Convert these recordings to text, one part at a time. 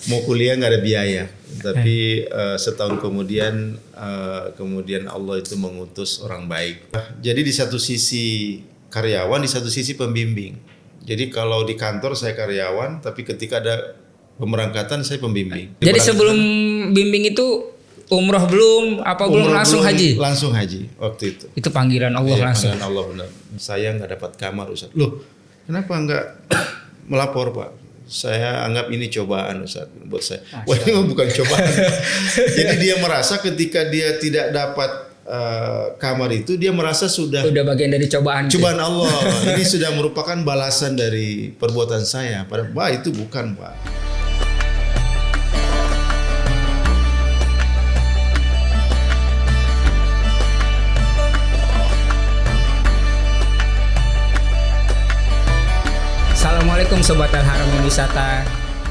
mau kuliah nggak ada biaya, tapi setahun kemudian Allah itu mengutus orang baik. Jadi di satu sisi karyawan, di satu sisi pembimbing. Jadi kalau di kantor saya karyawan, tapi ketika ada pemberangkatan saya pembimbing. Jadi sebelum bimbing itu umroh belum, belum langsung belum, haji? Langsung haji waktu itu. Itu panggilan Allah langsung. Panggilan Allah benar. Saya nggak dapat kamar, Ustaz. Loh, kenapa nggak melapor, Pak? Saya anggap ini cobaan, Ustaz, buat saya. Wah, ini bukan cobaan. Jadi dia merasa ketika dia tidak dapat kamar itu, dia merasa sudah bagian dari cobaan. Cobaan Allah. Ini sudah merupakan balasan dari perbuatan saya. Padahal itu bukan, Pak. Assalamualaikum Sobat Al-Haramain Wisata.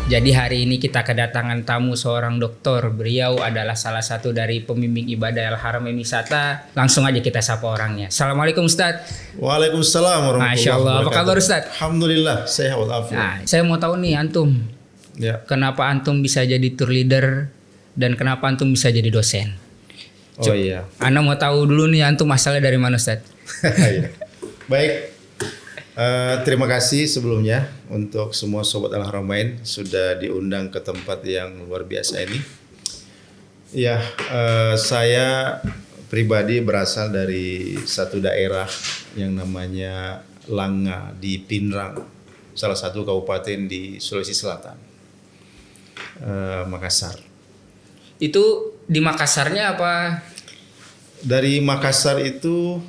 Jadi hari ini kita kedatangan tamu seorang dokter. Beliau adalah salah satu dari pembimbing ibadah Al-Haramain Wisata. Langsung aja kita sapa orangnya. Assalamualaikum Ustaz. Waalaikumsalam warahmatullahi Masya Allah. Apa kabar Ustaz? Alhamdulillah sehat walafiat. Nah, saya mau tahu nih antum. Ya. Kenapa antum bisa jadi tour leader dan kenapa antum bisa jadi dosen? Iya. Anda mau tahu dulu nih antum asalnya dari mana Ustaz? Baik. Terima kasih sebelumnya untuk semua Sobat Al-Haramain sudah diundang ke tempat yang luar biasa ini. Ya, saya pribadi berasal dari satu daerah yang namanya Langa di Pinrang, salah satu kabupaten di Sulawesi Selatan, Makassar. Itu di Makassarnya apa? Dari Makassar itu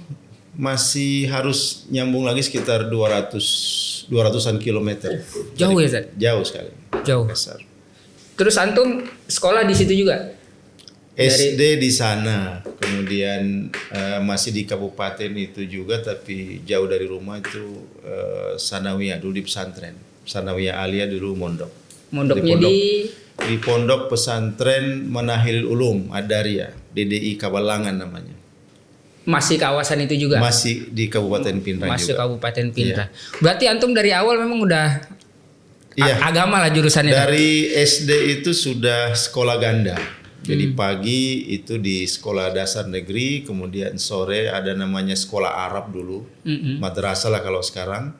masih harus nyambung lagi sekitar 200-an kilometer. Jauh ya, Zat? Jauh sekali. Jauh. Makassar. Terus antum sekolah di situ juga? SD di sana, kemudian masih di kabupaten itu juga, tapi jauh dari rumah itu Sanawiyah dulu di pesantren. Sanawiyah Alia dulu mondok. Mondoknya di Pondok Pesantren Manahil Ulum Adaria, DDI Kabalangan namanya. Masih kawasan itu juga? Masih di Kabupaten Pinrang masih juga. Kabupaten Pinrang. Iya. Berarti antum dari awal memang udah agama lah jurusannya? Dari SD itu sudah sekolah ganda. Jadi pagi itu di sekolah dasar negeri, kemudian sore ada namanya sekolah Arab dulu, madrasah lah kalau sekarang.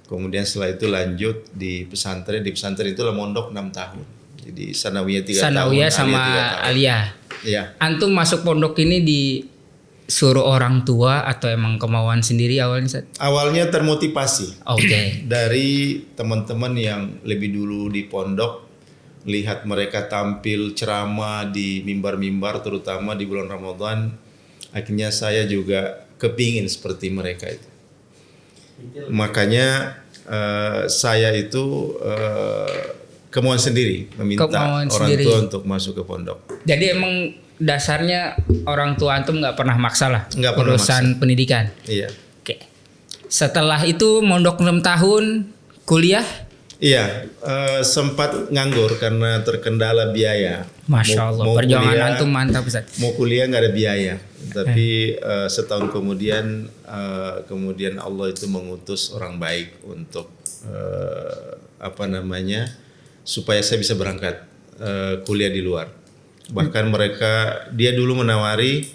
Kemudian setelah itu lanjut di pesantren itulah mondok 6 tahun. Jadi Sanawiyah 3 tahun. Sanawiyah sama Aliyah. Iya. Antum masuk pondok ini disuruh orang tua atau emang kemauan sendiri awalnya, Ustaz? Awalnya termotivasi. Oke. Dari teman-teman yang lebih dulu di pondok, lihat mereka tampil ceramah di mimbar-mimbar terutama di bulan Ramadan, akhirnya saya juga kepingin seperti mereka itu. Makanya saya itu kemauan sendiri meminta orang tua untuk masuk ke pondok. Jadi emang dasarnya orang tua antum nggak pernah maksa lah urusan pendidikan. Iya. Oke. Setelah itu mondok 6 tahun, kuliah? Iya, sempat nganggur karena terkendala biaya. Masya Allah, perjuangan kuliah, antum mantap Ustaz. Mau kuliah nggak ada biaya, tapi setahun kemudian Allah itu mengutus orang baik untuk supaya saya bisa berangkat kuliah di luar. Bahkan dia dulu menawari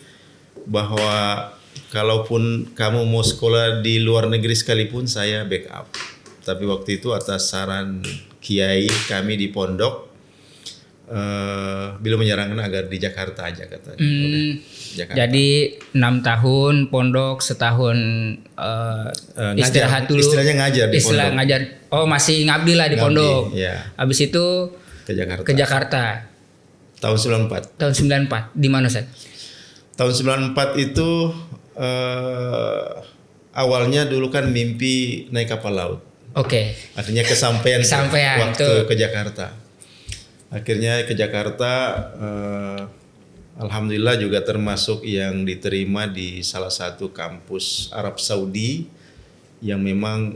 bahwa kalaupun kamu mau sekolah di luar negeri sekalipun saya backup. Tapi waktu itu atas saran kiai kami di pondok, beliau menyarankan agar di Jakarta aja katanya. Jakarta. Jadi 6 tahun pondok, setahun istirahat dulu. Istilahnya ngajar di pondok. Ngajar. Oh, masih ngabdi lah di pondok. Iya. Habis itu ke Jakarta. Tahun 94. Tahun 94. Di mana, Ustaz? Tahun 94 itu awalnya dulu kan mimpi naik kapal laut. Oke. Artinya kesampaian waktu tuh. ke Jakarta. Akhirnya ke Jakarta, alhamdulillah juga termasuk yang diterima di salah satu kampus Arab Saudi yang memang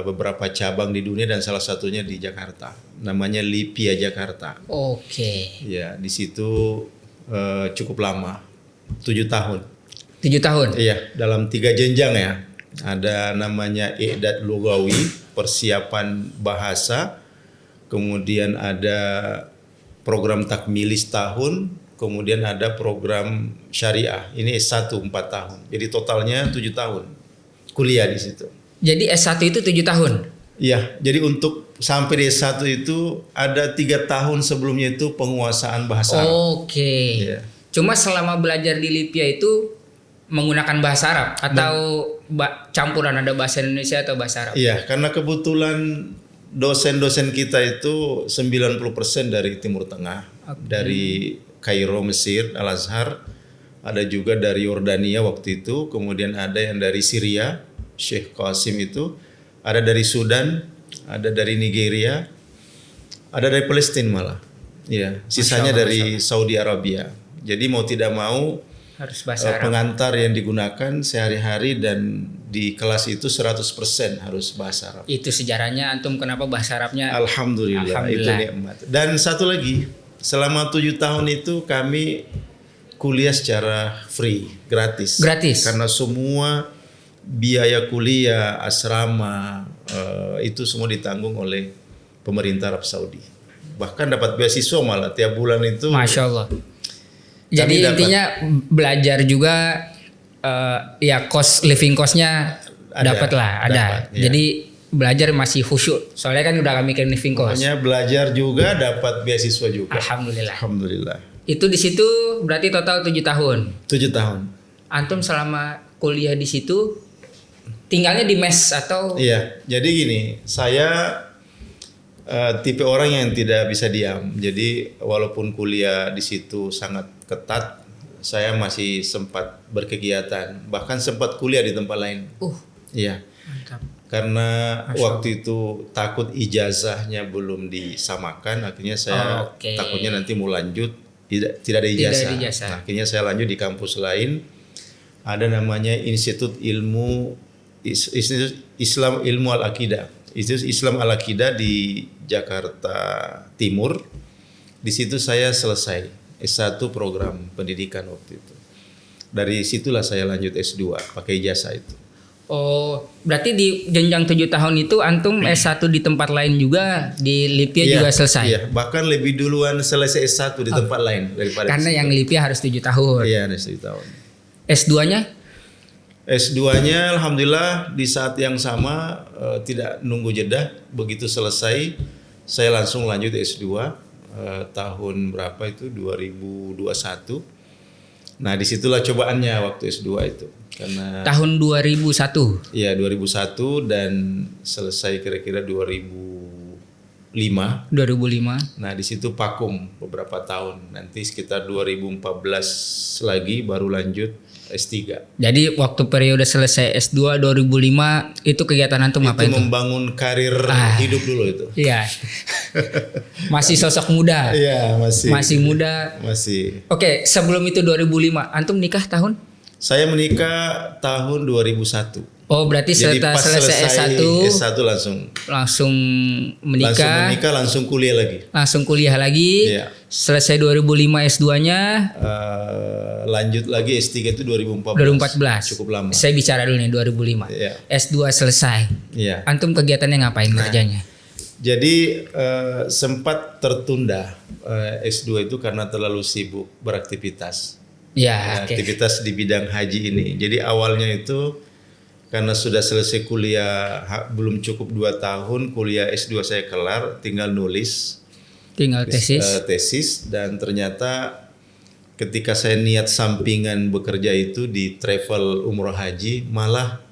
beberapa cabang di dunia dan salah satunya di Jakarta. Namanya Lipia Jakarta. Oke. Ya, di situ cukup lama, 7 tahun. 7 tahun? Iya, dalam 3 jenjang ya. Ada namanya i'dad lugawi, persiapan bahasa, kemudian ada program takmilis tahun, kemudian ada program syariah. Ini S1 4 tahun. Jadi totalnya 7 tahun kuliah di situ. Jadi S1 itu 7 tahun. Iya, jadi untuk sampai di S1 itu ada 3 tahun sebelumnya itu penguasaan bahasa Arab. Oke. Iya. Cuma selama belajar di Lipia itu menggunakan bahasa Arab atau campuran ada bahasa Indonesia atau bahasa Arab? Iya, karena kebetulan dosen-dosen kita itu 90% dari Timur Tengah, dari Kairo, Mesir, Al-Azhar, ada juga dari Yordania waktu itu, kemudian ada yang dari Syria, Syekh Qasim itu, ada dari Sudan, ada dari Nigeria, ada dari Palestina malah. Iya, sisanya dari Saudi Arabia. Jadi mau tidak mau Harus bahasa Arab. pengantar yang digunakan sehari-hari dan di kelas itu 100% harus bahasa Arab. Itu sejarahnya antum kenapa bahasa Arabnya? Alhamdulillah, itu nikmat. Dan satu lagi, selama 7 tahun itu kami kuliah secara free, gratis. Gratis. Karena semua biaya kuliah, asrama, itu semua ditanggung oleh pemerintah Arab Saudi. Bahkan dapat beasiswa malah tiap bulan itu. Masya Allah. Jadi intinya belajar juga ya living cost-nya dapat lah, ada. Ya. Jadi belajar masih khusyuk. Soalnya kan udah gak mikirin living cost. Makanya belajar juga dapat beasiswa juga. Alhamdulillah. Alhamdulillah. Itu di situ berarti total 7 tahun. 7 tahun. Antum selama kuliah di situ tinggalnya di mes atau? Iya, jadi gini, saya tipe orang yang tidak bisa diam. Jadi walaupun kuliah di situ sangat ketat, saya masih sempat berkegiatan. Bahkan sempat kuliah di tempat lain. Iya. Mantap. Karena waktu itu takut ijazahnya belum disamakan, akhirnya saya takutnya nanti mau lanjut tidak ada ijazah. Nah, akhirnya saya lanjut di kampus lain. Ada namanya Institut Islam Ilmu Al-Aqidah. Institut Islam Al-Aqidah di Jakarta Timur. Di situ saya selesai S1 program pendidikan waktu itu. Dari situlah saya lanjut S2 pakai ijazah itu. Oh, berarti di jenjang 7 tahun itu antum S1 di tempat lain juga, di Lipia juga selesai? Iya, bahkan lebih duluan selesai S1 di tempat lain daripada karena yang Lipia harus 7 tahun. Iya, ada 7 tahun. S2-nya? S2-nya alhamdulillah di saat yang sama tidak nunggu jeda, begitu selesai saya langsung lanjut S2 tahun berapa itu 2021. Nah, disitulah cobaannya waktu S2 itu. Karena tahun 2001. Iya, 2001 dan selesai kira-kira 2005. Nah, di situ vakum beberapa tahun. Nanti sekitar 2014 lagi baru lanjut S3. Jadi waktu periode selesai S2 2005 itu kegiatan antum apa itu? Membangun karir hidup dulu itu. Iya. Masih sosok muda. Iya, masih muda. Masih. Oke, sebelum itu 2005 antum nikah tahun? Saya menikah tahun 2001. Oh, berarti setelah selesai S1 langsung menikah. Langsung kuliah lagi. Iya. Selesai 2005 S2-nya. Lanjut lagi S3 itu 2014. Cukup lama. Saya bicara dulu nih 2005. Iya. S2 selesai. Iya. Antum kegiatannya ngapain kerjanya? Jadi sempat tertunda S2 itu karena terlalu sibuk beraktivitas. Ya, aktivitas di bidang haji ini. Jadi awalnya itu karena sudah selesai kuliah belum cukup 2 tahun, kuliah S2 saya kelar, tinggal nulis. Tinggal tesis dan ternyata ketika saya niat sampingan bekerja itu di travel umroh haji malah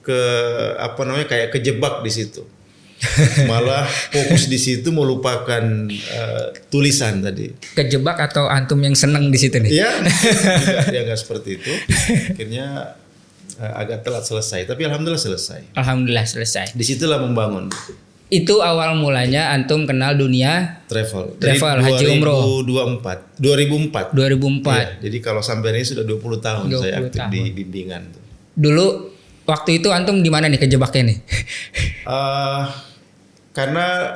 kayak kejebak di situ. Malah fokus di situ melupakan tulisan tadi. Kejebak atau antum yang seneng di situ nih? Iya, dia nggak seperti itu. Akhirnya agak telat selesai, tapi alhamdulillah selesai. Alhamdulillah selesai. Disitulah membangun. Itu awal mulanya antum kenal dunia travel haji umroh. 2004. Ya, jadi kalau sampai ini sudah 20 tahun 20 saya aktif di bimbingan. Dulu waktu itu antum di mana nih kejebaknya nih? Karena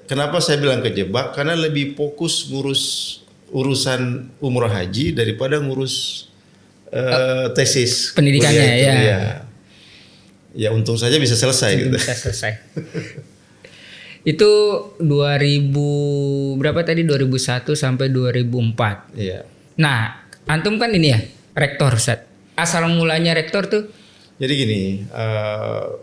kenapa saya bilang kejebak? Karena lebih fokus ngurus urusan umroh haji daripada ngurus tesis pendidikannya ya untung saja bisa selesai gitu. Bisa selesai. Itu 2000 berapa tadi 2001 sampai 2004. Iya. Nah, antum kan ini ya, rektor Ustaz. Asal mulanya rektor tuh Jadi gini,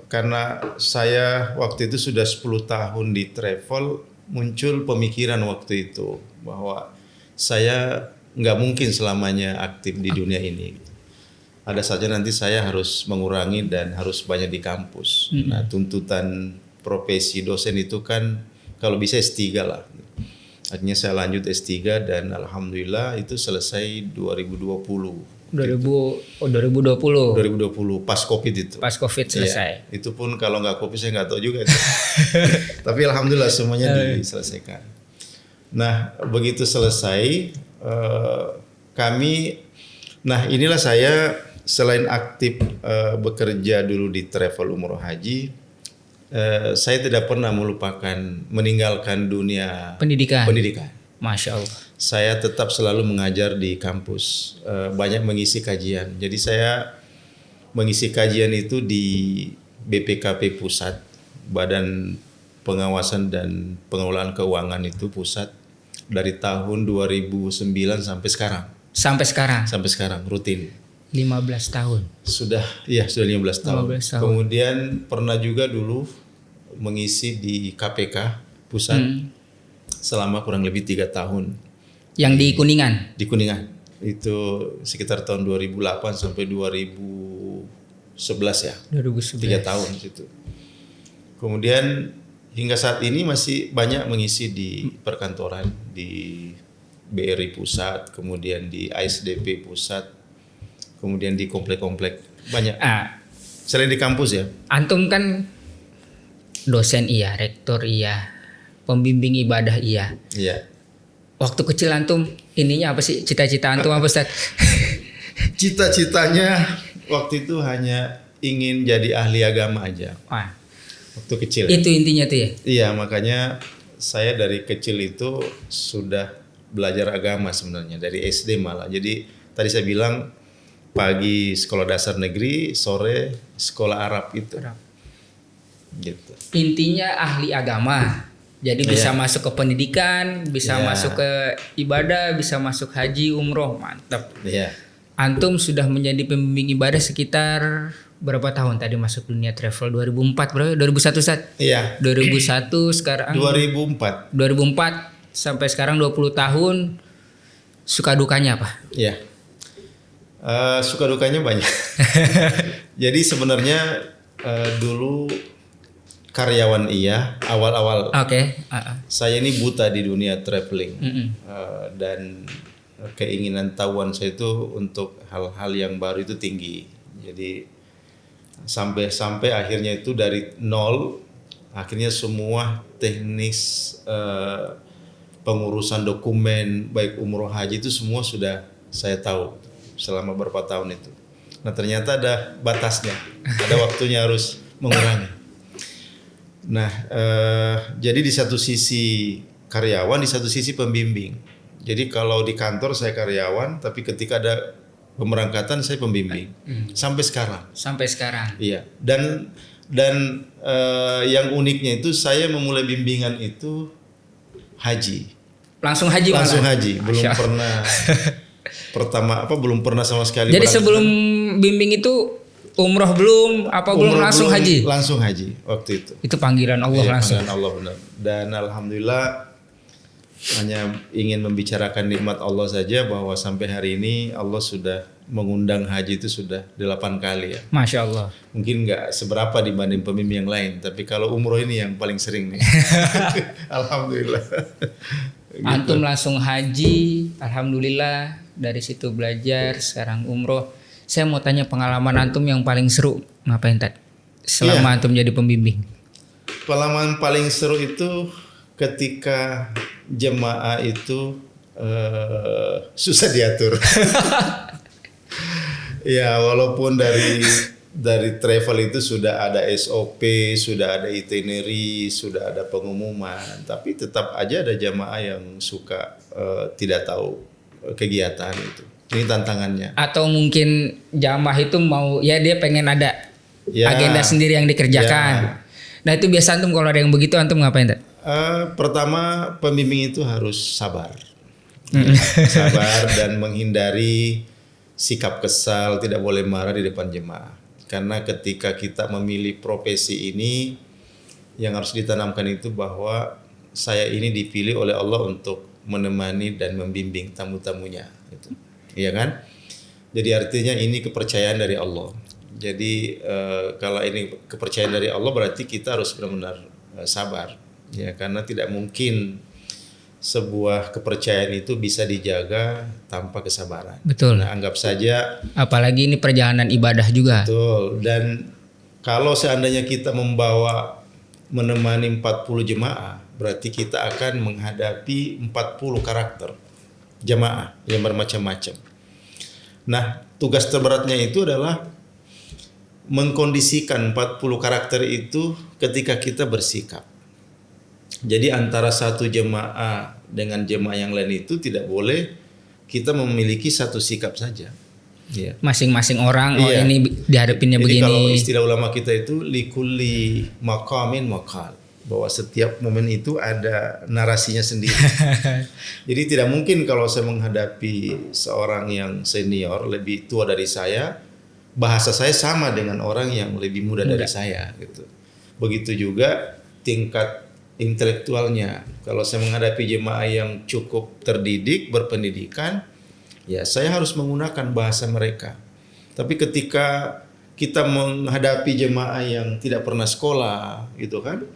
karena saya waktu itu sudah 10 tahun di travel, muncul pemikiran waktu itu bahwa saya nggak mungkin selamanya aktif di dunia ini. Ada saja nanti saya harus mengurangi dan harus banyak di kampus. Nah, tuntutan profesi dosen itu kan kalau bisa S3 lah. Akhirnya saya lanjut S3 dan alhamdulillah itu selesai 2020. 2020 pas Covid itu. pas Covid selesai. Iya, itu pun kalau nggak Covid saya nggak tahu juga itu. Tapi alhamdulillah semuanya diselesaikan. Nah, begitu selesai inilah saya selain aktif bekerja dulu di travel umroh haji, saya tidak pernah melupakan meninggalkan dunia pendidikan. Masya Allah. Saya tetap selalu mengajar di kampus, banyak mengisi kajian. Jadi saya mengisi kajian itu di BPKP Pusat, Badan Pengawasan dan Pengelolaan Keuangan itu pusat dari tahun 2009 sampai sekarang. Sampai Sekarang rutin. 15 tahun. Sudah 15 tahun. 15 tahun. Kemudian pernah juga dulu mengisi di KPK Pusat selama kurang lebih 3 tahun. Yang di Kuningan. Di Kuningan. Itu sekitar tahun 2008 sampai 2011 ya. 2011. 3 tahun situ. Kemudian hingga saat ini masih banyak mengisi di perkantoran, di BRI Pusat, kemudian di ASDP Pusat, kemudian di komplek-komplek banyak. Selain di kampus ya. Antum kan dosen iya, rektor iya, pembimbing ibadah iya. Iya. Waktu kecil antum ininya apa sih, cita-cita antum apa Ustaz? Cita-citanya waktu itu hanya ingin jadi ahli agama aja. Wah, Waktu kecil. itu intinya tuh ya. Iya, makanya saya dari kecil itu sudah belajar agama sebenarnya, dari SD malah. Jadi tadi saya bilang pagi sekolah dasar negeri, sore sekolah Arab itu. Gitu. Intinya ahli agama. Jadi bisa masuk ke pendidikan, bisa masuk ke ibadah, bisa masuk haji, umroh, mantap. Iya. Antum sudah menjadi pembimbing ibadah sekitar berapa tahun tadi masuk dunia travel? 2004 berapa? 2001 Ustaz? Iya. 2001 sekarang 2004. 2004 sampai sekarang 20 tahun. Suka dukanya apa? Iya. Suka dukanya banyak. Jadi sebenarnya dulu karyawan iya, awal-awal. Oke. Saya ini buta di dunia traveling. Dan keinginan tahuan saya itu untuk hal-hal yang baru itu tinggi. Jadi sampai akhirnya itu dari nol, akhirnya semua teknis pengurusan dokumen baik umroh haji itu semua sudah saya tahu selama beberapa tahun itu. Nah, ternyata ada batasnya, ada waktunya harus mengurangi. Nah, jadi di satu sisi karyawan, di satu sisi pembimbing. Jadi kalau di kantor saya karyawan, tapi ketika ada pemberangkatan saya pembimbing. Sampai sekarang. Sampai sekarang. Iya. Dan yang uniknya itu saya memulai bimbingan itu haji. Langsung haji malah? Langsung haji. Belum pernah belum pernah sama sekali. Jadi sebelum bimbing itu umroh belum, belum langsung belum, haji? Langsung haji waktu itu. Itu panggilan Allah langsung. Panggilan Allah benar. Dan alhamdulillah hanya ingin membicarakan nikmat Allah saja bahwa sampai hari ini Allah sudah mengundang haji itu sudah 8 kali ya. Masya Allah. Mungkin nggak seberapa dibanding pembimbing yang lain, tapi kalau umroh ini yang paling sering nih. Alhamdulillah. Gitu. Antum langsung haji, alhamdulillah, dari situ belajar, sekarang umroh. Saya mau tanya pengalaman antum yang paling seru ngapain Tad? Selama antum jadi pembimbing. Pengalaman paling seru itu ketika jemaah itu susah diatur. Ya, walaupun dari travel itu sudah ada SOP, sudah ada itinerary, sudah ada pengumuman, tapi tetap aja ada jemaah yang suka tidak tahu kegiatan itu. Ini tantangannya. Atau mungkin jamaah itu mau, ya dia pengen ada agenda sendiri yang dikerjakan. Nah itu biasa antum kalau ada yang begitu antum ngapain Tad? Pertama, pembimbing itu harus sabar. Sabar dan menghindari sikap kesal, tidak boleh marah di depan jemaah. Karena ketika kita memilih profesi ini, yang harus ditanamkan itu bahwa saya ini dipilih oleh Allah untuk menemani dan membimbing tamu-tamunya. Gitu. Iya kan? Jadi artinya ini kepercayaan dari Allah. Jadi kalau ini kepercayaan dari Allah berarti kita harus benar-benar sabar. Ya, karena tidak mungkin sebuah kepercayaan itu bisa dijaga tanpa kesabaran. Betul. Nah, anggap saja. Apalagi ini perjalanan ibadah juga. Betul. Dan kalau seandainya kita menemani 40 jemaah, berarti kita akan menghadapi 40 karakter jemaah yang bermacam-macam. Nah, tugas terberatnya itu adalah mengkondisikan 40 karakter itu ketika kita bersikap. Jadi antara satu jemaah dengan jemaah yang lain itu tidak boleh kita memiliki satu sikap saja. Ya. Masing-masing orang, Iya. ini dihadapinnya Jadi begini. kalau istilah ulama kita itu likulli maqamin maqal, bahwa setiap momen itu ada narasinya sendiri. Jadi tidak mungkin kalau saya menghadapi seorang yang senior lebih tua dari saya, bahasa saya sama dengan orang yang lebih muda dari saya gitu. Begitu juga tingkat intelektualnya. Kalau saya menghadapi jemaah yang cukup terdidik, berpendidikan, ya saya harus menggunakan bahasa mereka. Tapi ketika kita menghadapi jemaah yang tidak pernah sekolah, gitu kan,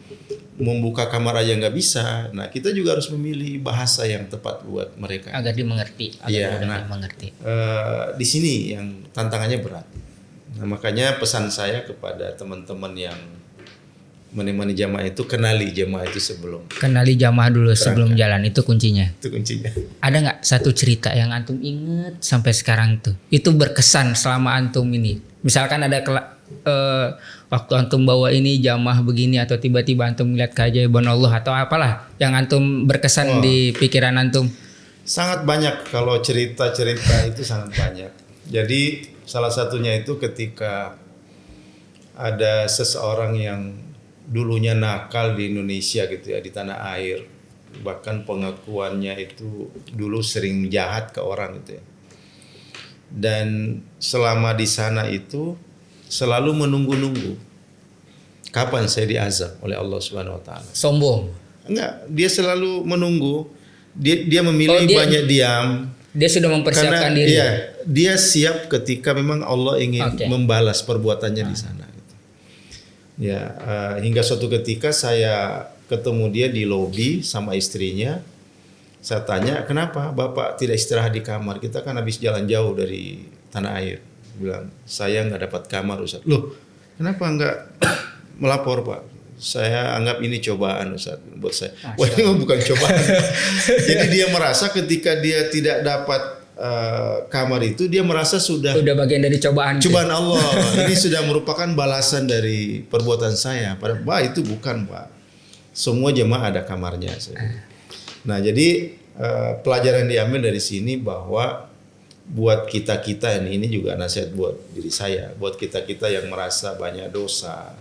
membuka kamar aja nggak bisa. Nah, kita juga harus memilih bahasa yang tepat buat mereka. Agar dimengerti. Iya, nah, dimengerti. Di sini yang tantangannya berat. Nah, makanya pesan saya kepada teman-teman yang menemani jamaah itu, kenali jamaah itu sebelum. Kenali jamaah dulu sebelum jalan, itu kuncinya. Itu kuncinya. Ada nggak satu cerita yang antum inget sampai sekarang tuh? Itu berkesan selama antum ini. Misalkan ada waktu antum bawa ini jamaah begini, atau tiba-tiba antum melihat keajaiban Allah atau apalah yang antum berkesan di pikiran antum. Sangat banyak, kalau cerita-cerita itu sangat banyak. Jadi salah satunya itu ketika ada seseorang yang dulunya nakal di Indonesia gitu ya, di tanah air, bahkan pengakuannya itu dulu sering jahat ke orang gitu ya, dan selama di sana itu selalu menunggu-nunggu kapan saya diazab oleh Allah Subhanahu Wa Taala. Sombong. Enggak, dia selalu menunggu. Dia memilih banyak diam. Dia sudah mempersiapkan Karena diri. dia siap ketika memang Allah ingin membalas perbuatannya di sana. Ya, hingga suatu ketika saya ketemu dia di lobi sama istrinya. Saya tanya, kenapa Bapak tidak istirahat di kamar? Kita kan habis jalan jauh dari tanah air. Bilang, saya nggak dapat kamar, Ustaz. Loh, kenapa nggak melapor, Pak? Saya anggap ini cobaan, Ustaz, buat saya. Wah, ini bukan cobaan. Jadi dia merasa ketika dia tidak dapat kamar itu, dia merasa sudah bagian dari cobaan Allah. Ini sudah merupakan balasan dari perbuatan saya. Padahal Pak, itu bukan, Pak. Semua jemaah ada kamarnya. Nah, jadi pelajaran diambil dari sini bahwa buat kita-kita ini juga nasihat buat diri saya, buat kita-kita yang merasa banyak dosa,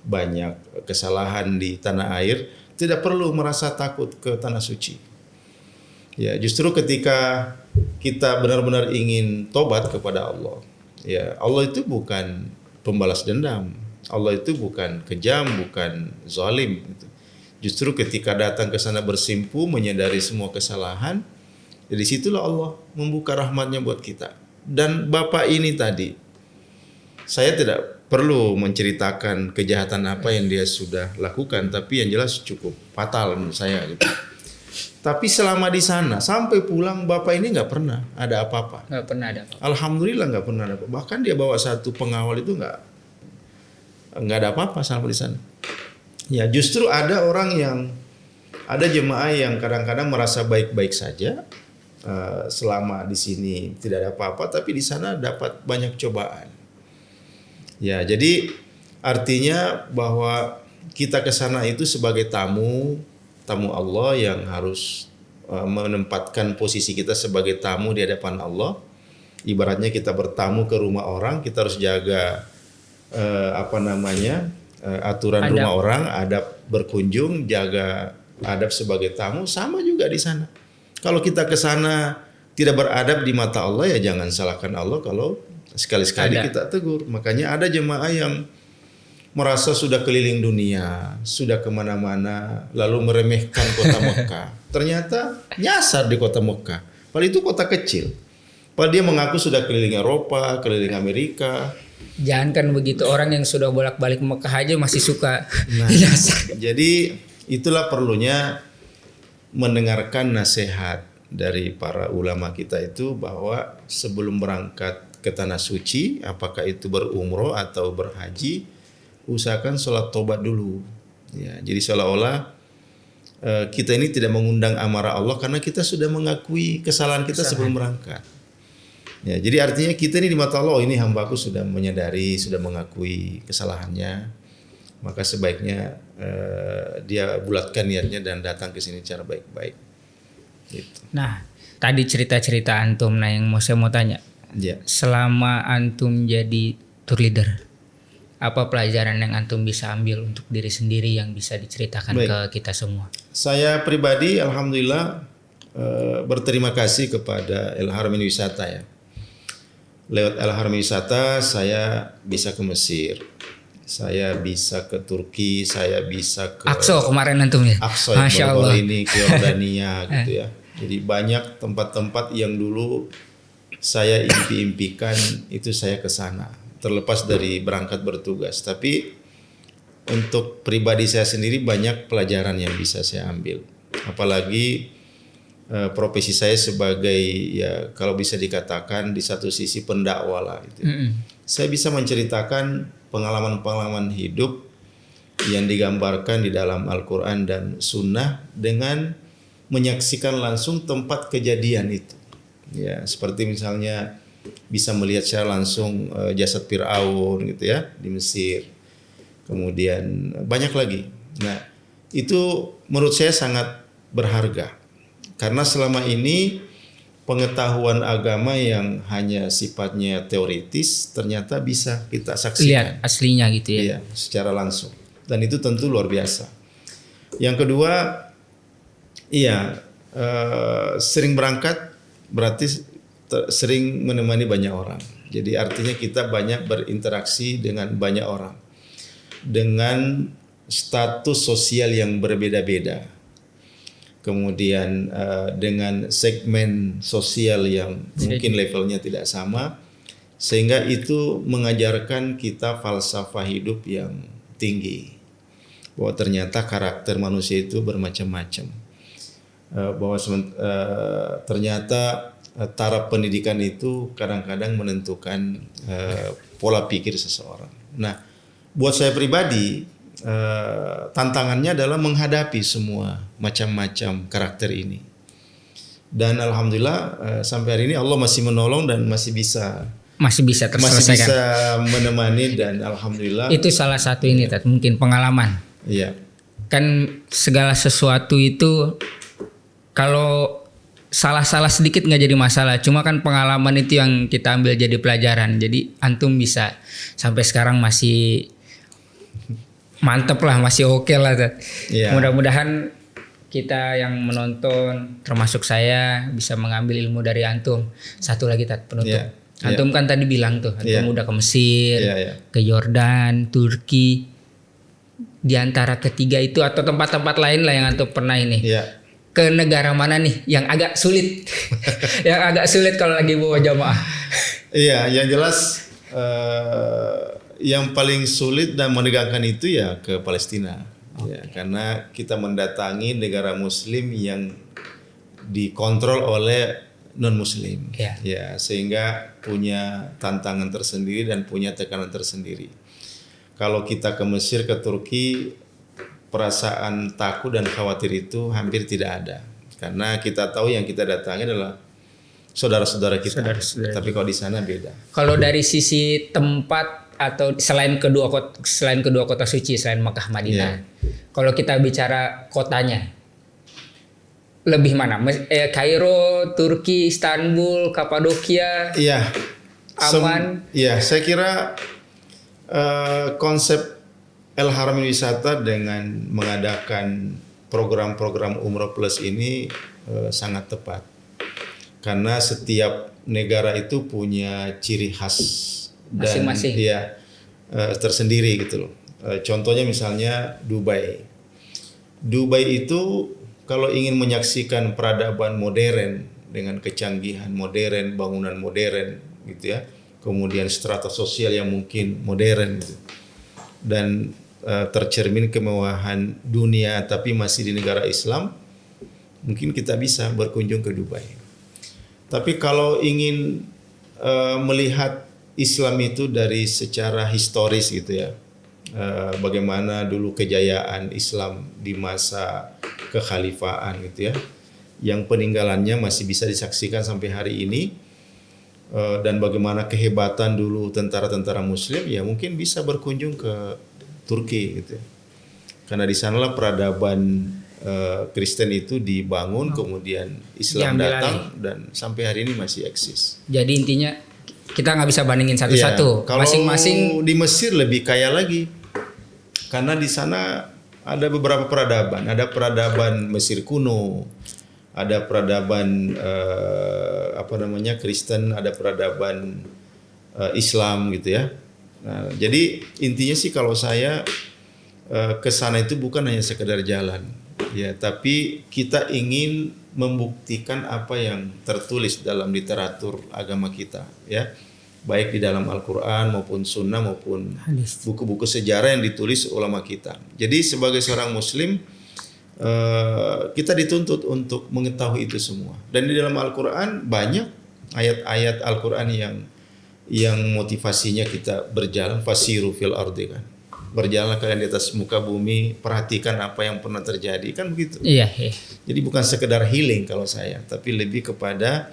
banyak kesalahan di tanah air, tidak perlu merasa takut ke tanah suci. Ya, justru ketika kita benar-benar ingin tobat kepada Allah, ya Allah itu bukan pembalas dendam, Allah itu bukan kejam, bukan zalim. Justru ketika datang ke sana bersimpu, menyadari semua kesalahan, dari situlah Allah membuka rahmatnya buat kita. Dan Bapak ini tadi, saya tidak perlu menceritakan kejahatan apa yang dia sudah lakukan, tapi yang jelas cukup fatal menurut saya gitu. Tapi selama di sana sampai pulang, Bapak ini nggak pernah ada apa-apa. Nggak pernah ada apa-apa. Alhamdulillah nggak pernah ada apa-apa. Bahkan dia bawa satu pengawal itu nggak ada apa-apa selama di sana. Ya, justru ada jemaah yang kadang-kadang merasa baik-baik saja selama di sini tidak ada apa-apa, tapi di sana dapat banyak cobaan. Ya, jadi artinya bahwa kita ke sana itu sebagai tamu Allah yang harus menempatkan posisi kita sebagai tamu di hadapan Allah. Ibaratnya kita bertamu ke rumah orang, kita harus jaga aturan rumah orang, adab berkunjung, jaga adab sebagai tamu, sama juga di sana. Kalau kita ke sana tidak beradab di mata Allah, ya jangan salahkan Allah kalau sekali-sekali kita tegur. Makanya ada jemaah yang merasa sudah keliling dunia, sudah kemana-mana, lalu meremehkan kota Mekah. Ternyata nyasar di kota Mekah. Padahal itu kota kecil. Padahal dia mengaku sudah keliling Eropa, keliling Amerika. Jangan kan begitu, orang yang sudah bolak-balik Mekah aja masih suka Nah, nyasar. jadi itulah perlunya mendengarkan nasihat dari para ulama kita itu, bahwa sebelum berangkat ke tanah suci, apakah itu berumroh atau berhaji, usahakan sholat tobat dulu. Ya, jadi seolah-olah kita ini tidak mengundang amarah Allah karena kita sudah mengakui kesalahan kita sebelum berangkat. Ya, jadi artinya kita ini di mata Allah, ini hambaku sudah menyadari, sudah mengakui kesalahannya, maka sebaiknya dia bulatkan niatnya dan datang ke sini secara baik-baik. Gitu. Nah, tadi cerita-cerita antum, nah yang saya mau tanya, Ya. selama antum jadi tour leader, apa pelajaran yang antum bisa ambil untuk diri sendiri yang bisa diceritakan Baik. ke kita semua? Saya pribadi alhamdulillah berterima kasih kepada El Haramain Wisata ya. Lewat El Haramain Wisata saya bisa ke Mesir, saya bisa ke Turki, saya bisa ke Aqsa kemarin antum ya? Aqsa Masya yang baru-baru Allah. ini, ke Yordania gitu ya. Jadi banyak tempat-tempat yang dulu saya impi-impikan itu saya ke sana, terlepas dari berangkat bertugas. Tapi untuk pribadi saya sendiri banyak pelajaran yang bisa saya ambil. Apalagi profesi saya sebagai, ya kalau bisa dikatakan di satu sisi pendakwa lah gitu. Saya bisa menceritakan pengalaman-pengalaman hidup yang digambarkan di dalam Al-Quran dan Sunnah dengan menyaksikan langsung tempat kejadian itu. Ya, seperti misalnya bisa melihat secara langsung jasad Fir'aun gitu ya di Mesir. Kemudian banyak lagi. Nah, itu menurut saya sangat berharga. Karena selama ini pengetahuan agama yang hanya sifatnya teoritis ternyata bisa kita saksikan. Lihat aslinya gitu ya. Iya, secara langsung. Dan itu tentu luar biasa. Yang kedua, sering berangkat berarti sering menemani banyak orang. Jadi artinya kita banyak berinteraksi dengan banyak orang dengan status sosial yang berbeda-beda. Kemudian dengan segmen sosial yang mungkin levelnya tidak sama, sehingga itu mengajarkan kita falsafah hidup yang tinggi. Bahwa ternyata karakter manusia itu bermacam-macam. Bahwa ternyata taraf pendidikan itu kadang-kadang menentukan pola pikir seseorang. Nah, buat saya pribadi tantangannya adalah menghadapi semua macam-macam karakter ini. Dan alhamdulillah sampai hari ini Allah masih menolong dan masih bisa terselesaikan. Masih bisa menemani, dan alhamdulillah Itu salah satu ini Tat, mungkin pengalaman. Iya. Kan segala sesuatu itu kalau salah-salah sedikit nggak jadi masalah. Cuma kan pengalaman itu yang kita ambil jadi pelajaran. Jadi antum bisa sampai sekarang masih mantep lah, masih oke lah. Iya. Mudah-mudahan kita yang menonton termasuk saya bisa mengambil ilmu dari antum. Satu lagi Tat, penutup. Iya. Antum kan tadi bilang tuh, antum udah ke Mesir, ke Yordan, Turki. Di antara ketiga itu atau tempat-tempat lain lah yang antum pernah ini. Iya. Ke negara mana nih yang agak sulit? Yang agak sulit kalau lagi bawa jamaah. Iya, yang jelas yang paling sulit dan menegangkan itu ya ke Palestina. Ya, karena kita mendatangi negara muslim yang dikontrol oleh non-muslim. Ya, sehingga punya tantangan tersendiri dan punya tekanan tersendiri. Kalau kita ke Mesir, ke Turki, perasaan takut dan khawatir itu hampir tidak ada. Karena kita tahu yang kita datangi adalah saudara-saudara kita. Tapi kalau di sana beda. Kalau dari sisi tempat atau selain kedua kota suci, selain Makkah Madinah. Kalau kita bicara kotanya, lebih mana? Kairo, Turki, Istanbul, Kapadokia. Iya. Aman. Iya, saya kira konsep El Haramain Wisata dengan mengadakan program-program Umroh Plus ini sangat tepat. Karena setiap negara itu punya ciri khas dan Masing-masing. ya tersendiri gitu loh. Contohnya misalnya Dubai. Dubai itu kalau ingin menyaksikan peradaban modern dengan kecanggihan modern, bangunan modern gitu ya. Kemudian strata sosial yang mungkin modern gitu. Dan tercermin kemewahan dunia tapi masih di negara Islam, mungkin kita bisa berkunjung ke Dubai. Tapi kalau ingin melihat Islam itu dari secara historis gitu ya, bagaimana dulu kejayaan Islam di masa kekhalifahan gitu ya, yang peninggalannya masih bisa disaksikan sampai hari ini, dan bagaimana kehebatan dulu tentara-tentara Muslim, ya mungkin bisa berkunjung ke Turki gitu ya. Karena di sanalah peradaban Kristen itu dibangun, kemudian Islam Diambil datang dan sampai hari ini masih eksis. Jadi intinya kita nggak bisa bandingin satu-satu. Kalau Masing-masing di Mesir lebih kaya lagi, karena di sana ada beberapa peradaban. Ada peradaban Mesir kuno, ada peradaban Kristen, ada peradaban Islam gitu ya. Nah, jadi intinya sih kalau saya ke sana itu bukan hanya sekedar jalan, ya, tapi kita ingin membuktikan apa yang tertulis dalam literatur agama kita, ya, baik di dalam Al-Quran maupun Sunnah maupun buku-buku sejarah yang ditulis ulama kita. Jadi sebagai seorang Muslim kita dituntut untuk mengetahui itu semua. Dan di dalam Al-Quran banyak ayat-ayat Al-Quran yang motivasinya kita berjalan, fasiru fil ardi kan. Berjalan kalian di atas muka bumi, perhatikan apa yang pernah terjadi, kan begitu. iya. Jadi bukan sekedar healing kalau saya, tapi lebih kepada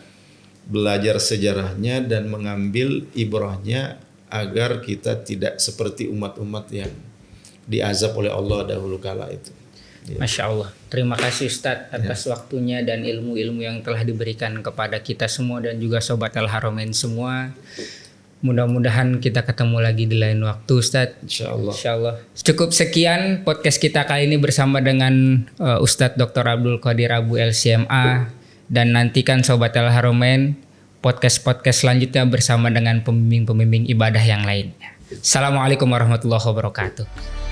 belajar sejarahnya dan mengambil ibrahnya agar kita tidak seperti umat-umat yang diazab oleh Allah dahulu kala itu. Ya. Masya Allah. Terima kasih Ustadz atas waktunya dan ilmu-ilmu yang telah diberikan kepada kita semua dan juga Sobat Al-Haramain semua. Mudah-mudahan kita ketemu lagi di lain waktu Ustadz. Insyaallah. Cukup sekian podcast kita kali ini bersama dengan Ustadz Dr. Abdul Qadir Abu LCMA. Dan nantikan Sobat Al-Haramain podcast-podcast selanjutnya bersama dengan pembimbing-pembimbing ibadah yang lainnya. Assalamualaikum warahmatullahi wabarakatuh.